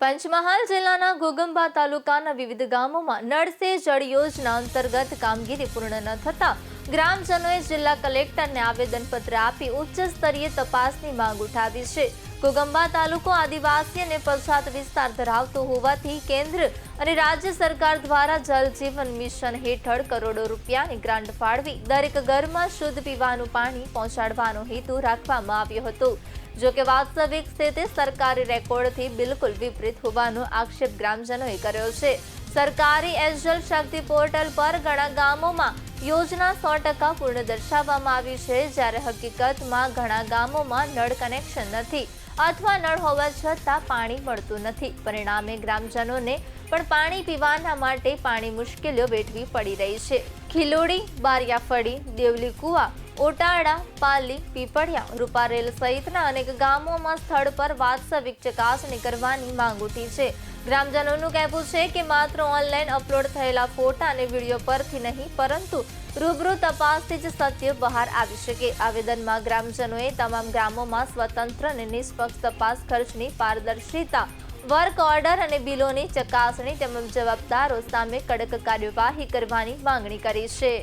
પંચમહાલ જિલ્લાના ઘોગંબા તાલુકાના વિવિધ ગામોમાં નળ સે જળ યોજના અંતર્ગત કામગીરી પૂર્ણ ન થતા ગ્રામજનોએ જિલ્લા કલેક્ટરને આવેદનપત્ર આપી ઉચ્ચ સ્તરીય તપાસની માંગ ઉઠાવી છે। ઘોગંબા તાલુકો આદિવાસી અને પછાત વિસ્તાર ધરાવતો હોવાથી કેન્દ્ર અને રાજ્ય સરકાર દ્વારા જલ જીવન મિશન હેઠળ કરોડો રૂપિયાની ગ્રાન્ટ ફાળવી દરેક ઘરમાં શુદ્ધ પીવાનું પાણી પહોંચાડવાનો હેતુ રાખવામાં આવ્યો હતો। જો કે વાસ્તવિક સ્થિતિ સરકારી રેકોર્ડથી બિલકુલ વિપરીત હોવાનો આક્ષેપ ગ્રામજનોએ કર્યો છે। સરકારી જલ શક્તિ પોર્ટલ પર ઘણા ગામોમાં યોજના 100% પૂર્ણ દર્શાવવામાં આવી છે, જ્યારે હકીકતમાં ઘણા ગામોમાં નળ કનેક્શન નથી અથવા નળ હોવા છતાં પાણી મળતું નથી। પરિણામે ગ્રામજનોને પણ પાણી પીવાના માટે પાણી મુશ્કેલીઓ વેઠવી પડી રહી છે। ખીલોડી, બારિયાફળી, દેવલી કુવા, ઓટાડા, પાલી, પીપળિયા, રૂપારેલ સહિતના અનેક ગામોમાં સ્થળ પર વાસ્તવિક ચકાસણી કરવાની માંગ ઉઠી છે। ગ્રામજનોનું કહેવું છે કે માત્ર ઓનલાઈન અપલોડ થયેલા ફોટા અને વિડીયો પરથી નહીં, પરંતુ રૂબરૂ તપાસથી જ સત્ય બહાર આવી શકે। આવેદનમાં ગ્રામજનોએ તમામ ગામોમાં સ્વતંત્ર અને નિષ્પક્ષ તપાસ, ખર્ચની પારદર્શિતા, વર્ક ઓર્ડર અને બિલોની ચકાસણી તેમજ જવાબદારો સામે કડક કાર્યવાહી કરવાની માંગણી કરી છે।